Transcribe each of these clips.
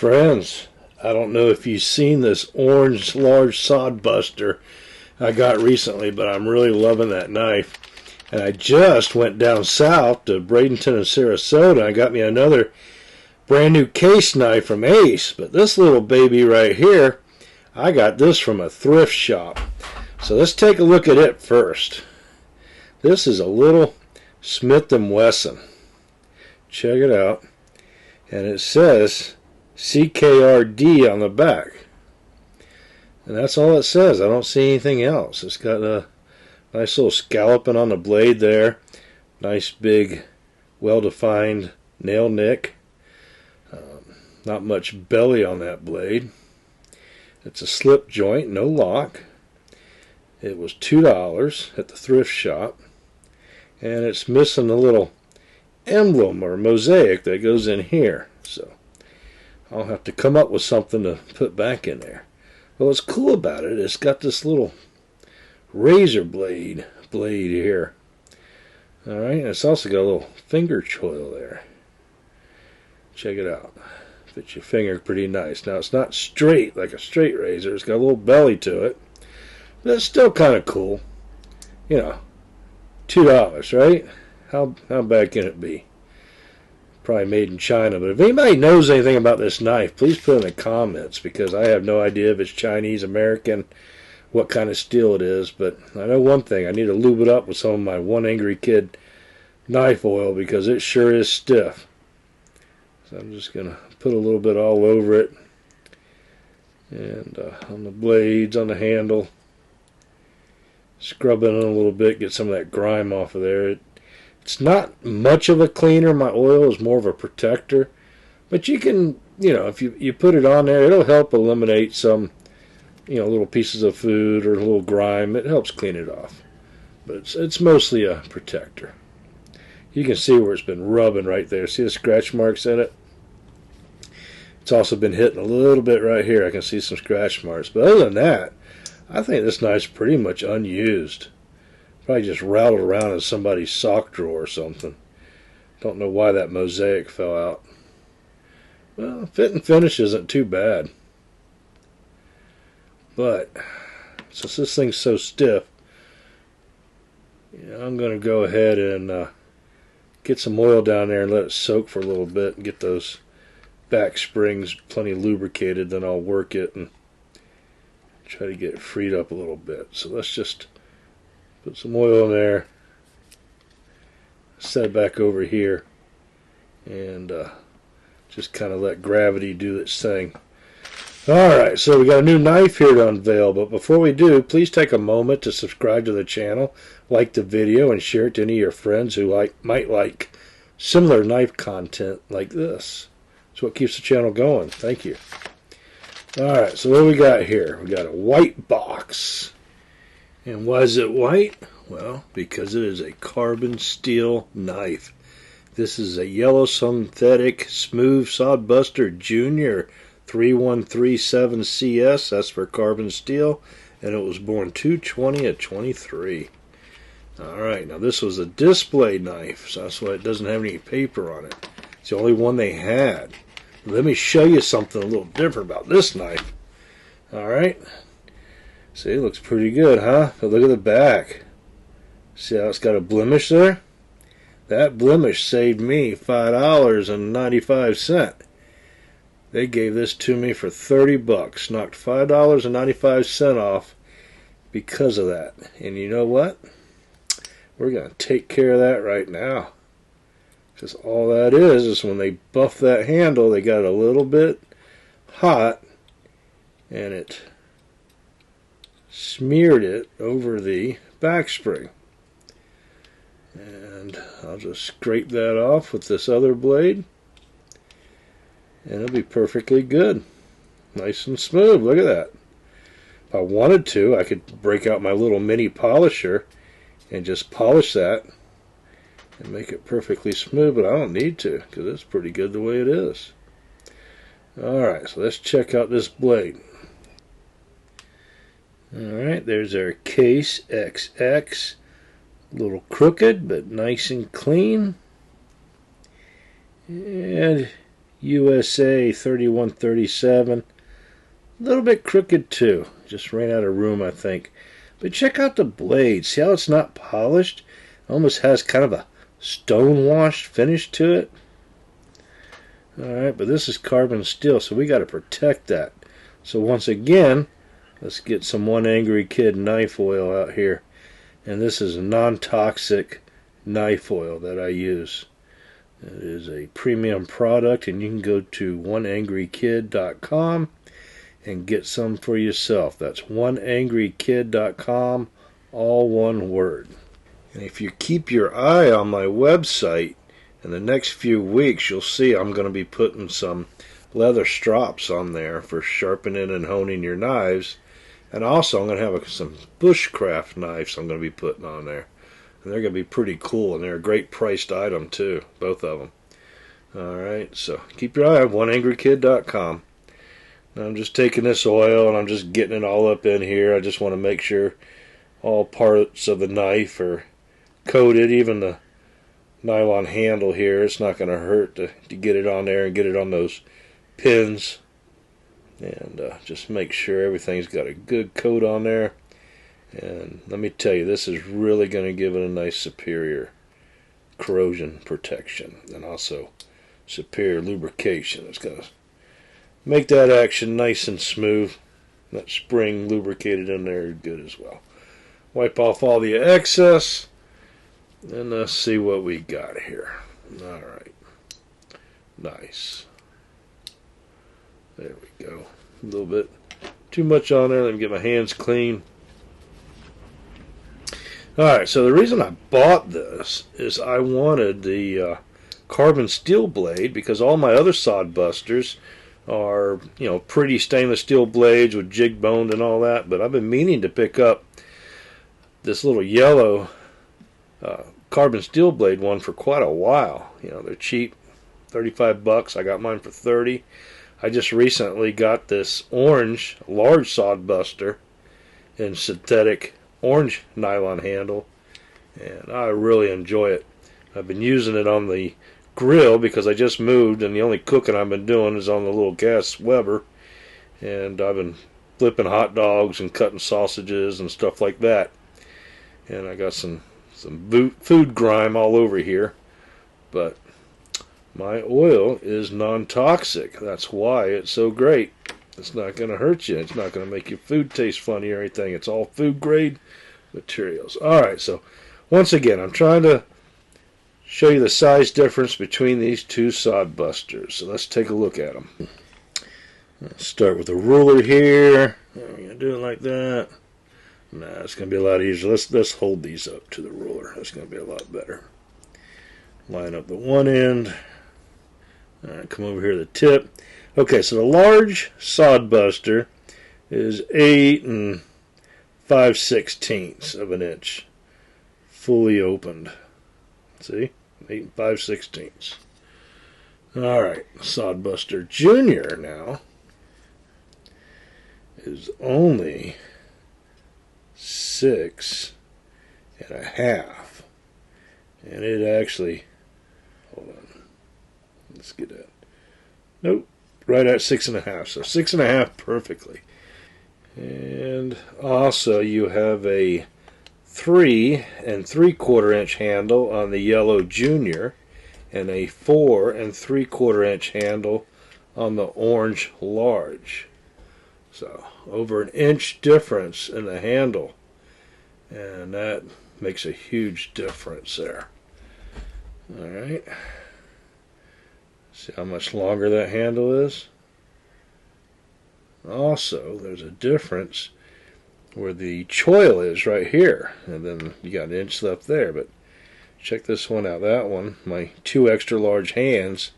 Friends, I don't know if you've seen this orange large sod buster I got recently, but I'm really loving that knife. And I just went down south to Bradenton and Sarasota and I got me another brand new case knife from Ace. But this little baby right here, I got this from a thrift shop. So let's take a look at it first. This is a little Smith & Wesson. Check it out. And it says CKRD on the back. And that's all it says. I don't see anything else. It's got a nice little scalloping on the blade there. Nice big well-defined nail nick. Not much belly on that blade. It's a slip joint, no lock. It was $2 at the thrift shop. And it's missing a little emblem or mosaic that goes in here. So I'll have to come up with something to put back in there. But what's cool about it, it's got this little razor blade here. Alright, and it's also got a little finger choil there. Check it out. Fits your finger pretty nice. Now it's not straight like a straight razor. It's got a little belly to it. But it's still kind of cool. You know, $2, right? How bad can it be? Probably made in China. But if anybody knows anything about this knife, please put it in the comments, because I have no idea if it's Chinese, American, what kind of steel it is. But I know one thing. I need to lube it up with some of my One Angry Kid knife oil, because it sure is stiff. So I'm just going to put a little bit all over it. And on the blades, on the handle. Scrub it in a little bit, get some of that grime off of there. It's not much of a cleaner. My oil is more of a protector. But you can, you know, if you put it on there, it'll help eliminate some, you know, little pieces of food or a little grime. It helps clean it off. But it's mostly a protector. You can see where it's been rubbing right there. See the scratch marks in it? It's also been hitting a little bit right here. I can see some scratch marks. But other than that, I think this knife's pretty much unused. Probably just rattled around in somebody's sock drawer or something. Don't know why that mosaic fell out. Well, fit and finish isn't too bad. But since this thing's so stiff, yeah, I'm going to go ahead and get some oil down there and let it soak for a little bit and get those back springs plenty lubricated. Then I'll work it and try to get it freed up a little bit. So let's just put some oil in there, set it back over here, and just kind of let gravity do its thing. Alright, so we got a new knife here to unveil, but before we do, please take a moment to subscribe to the channel, like the video, and share it to any of your friends who might like similar knife content like this. It's what keeps the channel going. Thank you. Alright, so what do we got here? We got a white box. And why is it white? Well, because it is a carbon steel knife. This is a yellow synthetic smooth Sod Buster Jr. 3137CS. That's for carbon steel. And it was born 2/20/23. Alright, now this was a display knife, so that's why it doesn't have any paper on it. It's the only one they had. Let me show you something a little different about this knife. Alright. See, it looks pretty good, huh? But look at the back. See how it's got a blemish there? That blemish saved me $5.95. They gave this to me for 30 bucks. Knocked $5.95 off because of that. And you know what? We're going to take care of that right now. Because all that is when they buff that handle, they got a little bit hot and it smeared it over the back spring. And I'll just scrape that off with this other blade and it'll be perfectly good. Nice and smooth. Look at that. If I wanted to, I could break out my little mini polisher and just polish that and make it perfectly smooth, but I don't need to because it's pretty good the way it is. Alright, so let's check out this blade. Alright, there's our Case XX. A little crooked, but nice and clean. And USA 3137. A little bit crooked too. Just ran out of room, I think. But check out the blade. See how it's not polished? It almost has kind of a stone-washed finish to it. Alright, but this is carbon steel, so we got to protect that. So once again, let's get some One Angry Kid knife oil out here. And this is non-toxic knife oil that I use. It is a premium product, and you can go to oneangrykid.com and get some for yourself. That's oneangrykid.com, all one word. And if you keep your eye on my website, in the next few weeks you'll see I'm going to be putting some leather strops on there for sharpening and honing your knives. And also I'm going to have some bushcraft knives I'm going to be putting on there. And they're going to be pretty cool, and they're a great priced item too, both of them. Alright, so keep your eye on oneangrykid.com. Now I'm just taking this oil and I'm just getting it all up in here. I just want to make sure all parts of the knife are coated, even the nylon handle here. It's not going to hurt to get it on there and get it on those pins. And just make sure everything's got a good coat on there. And let me tell you, this is really going to give it a nice superior corrosion protection and also superior lubrication. It's going to make that action nice and smooth. That spring lubricated in there is good as well. Wipe off all the excess, and let's see what we got here. Alright. Nice. There we go. A little bit too much on there. Let me get my hands clean. Alright, so the reason I bought this is I wanted the carbon steel blade, because all my other Sod Busters are, pretty stainless steel blades with jig boned and all that, but I've been meaning to pick up this little yellow carbon steel blade one for quite a while. They're cheap, $35. I got mine for $30. I just recently got this orange Large Sod Buster in synthetic orange nylon handle, and I really enjoy it. I've been using it on the grill because I just moved, and the only cooking I've been doing is on the little gas Weber, and I've been flipping hot dogs and cutting sausages and stuff like that. And I got some food grime all over here, but my oil is non-toxic. That's why it's so great. It's not going to hurt you. It's not going to make your food taste funny or anything. It's all food grade materials. Alright, so once again, I'm trying to show you the size difference between these two Sod Busters. So let's take a look at them. Let's start with a ruler here. We're going to do it like that. Nah, it's going to be a lot easier. Let's hold these up to the ruler. That's going to be a lot better. Line up the one end. Alright, come over here to the tip. Okay, so the large Sod Buster is 8 5/16 of an inch. Fully opened. See? 8 5/16. Alright, Sod Buster Jr. now is only 6 1/2. And it actually, hold on, let's get that. Nope, right at 6 1/2. So 6 1/2 perfectly. And also you have a 3 3/4 inch handle on the yellow Junior, and a 4 3/4 inch handle on the orange large. So over an inch difference in the handle, and that makes a huge difference there. Alright, see how much longer that handle is. Also, there's a difference where the choil is right here, and then you got an inch left there. But check this one out. That one, my 2 extra large hands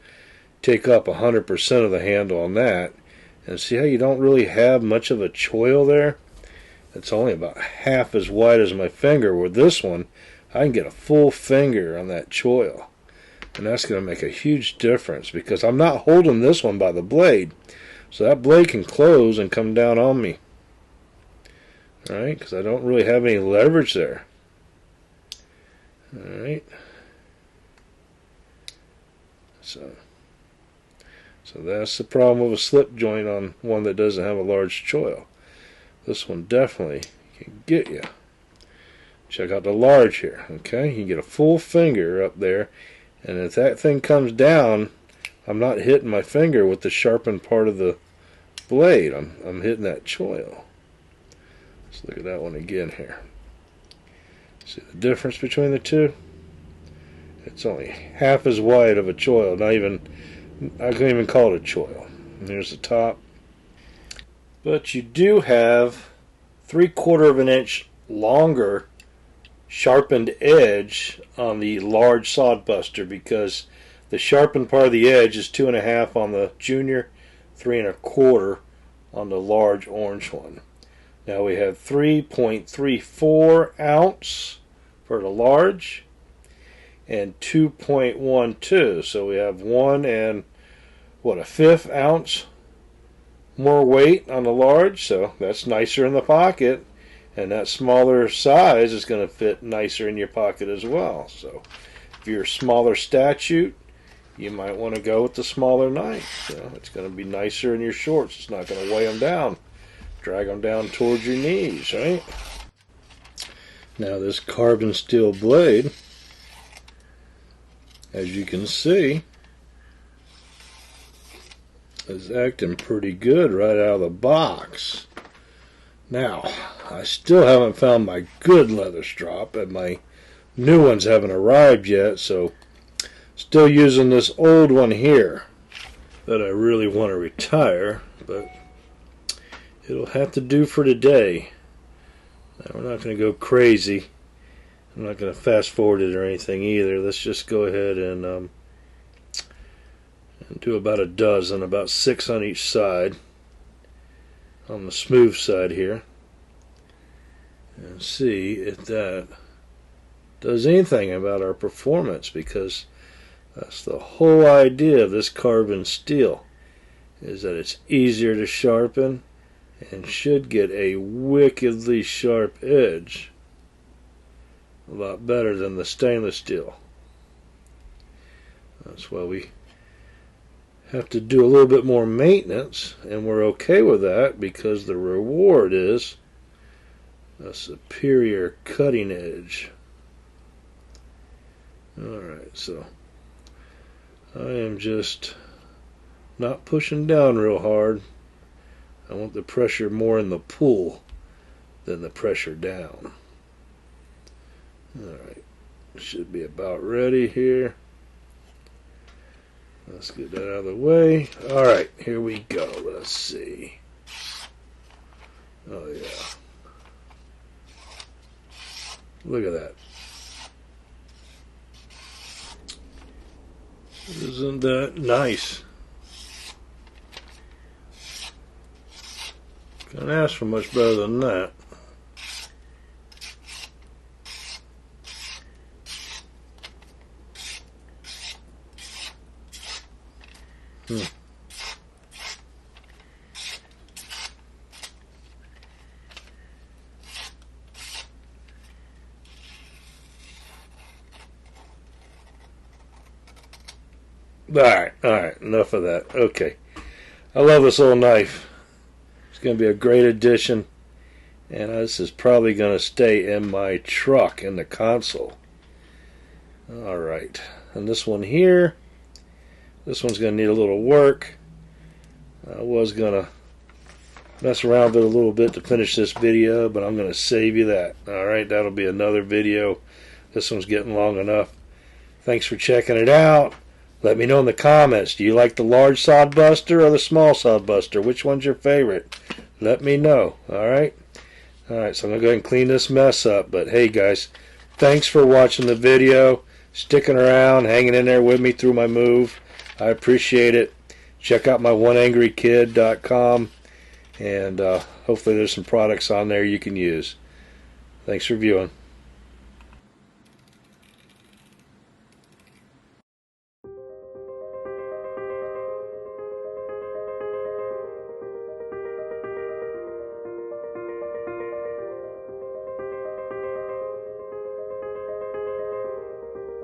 take up 100% of the handle on that. And see how you don't really have much of a choil there? It's only about half as wide as my finger. With this one, I can get a full finger on that choil, and that's going to make a huge difference because I'm not holding this one by the blade. So that blade can close and come down on me. Alright, because I don't really have any leverage there. Alright. So So that's the problem with a slip joint on one that doesn't have a large choil. This one definitely can get you. Check out the large here, okay? You get a full finger up there, and if that thing comes down, I'm not hitting my finger with the sharpened part of the blade. I'm hitting that choil. Let's look at that one again here. See the difference between the two? It's only half as wide of a choil. Not even, I couldn't even call it a choil. And here's the top. But you do have 3/4 of an inch longer sharpened edge on the large Sod Buster, because the sharpened part of the edge is 2.5 on the Junior, 3 1/4 on the large orange one. Now we have 3.34 ounce for the large and 2.12, so we have 1 and what, a 1/5 ounce more weight on the large, so that's nicer in the pocket. And that smaller size is going to fit nicer in your pocket as well. So if you're a smaller statute, you might want to go with the smaller knife. So it's going to be nicer in your shorts. It's not going to weigh them down, drag them down towards your knees, right? Now this carbon steel blade, as you can see, is acting pretty good right out of the box. Now, I still haven't found my good leather strop, and my new ones haven't arrived yet, so still using this old one here that I really want to retire, but it'll have to do for today. Now, we're not going to go crazy. I'm not going to fast forward it or anything either. Let's just go ahead and do about a dozen, about 6 on each side, on the smooth side here, and see if that does anything about our performance, because that's the whole idea of this carbon steel, is that it's easier to sharpen and should get a wickedly sharp edge, a lot better than the stainless steel. That's why we have to do a little bit more maintenance, and we're okay with that because the reward is a superior cutting edge. Alright, so I am just not pushing down real hard. I want the pressure more in the pull than the pressure down. Alright, should be about ready here. Let's get that out of the way. Alright, here we go. Let's see. Oh yeah. Look at that. Isn't that nice? Can't ask for much better than that. Alright, enough of that. Okay. I love this old knife. It's going to be a great addition. And this is probably going to stay in my truck in the console. Alright. And this one here, this one's going to need a little work. I was going to mess around with it a little bit to finish this video, but I'm going to save you that. Alright, that'll be another video. This one's getting long enough. Thanks for checking it out. Let me know in the comments, do you like the large Sod Buster or the small Sod Buster? Which one's your favorite? Let me know, alright? Alright, so I'm going to go ahead and clean this mess up. But hey guys, thanks for watching the video, sticking around, hanging in there with me through my move. I appreciate it. Check out my oneangrykid.com, and hopefully there's some products on there you can use. Thanks for viewing.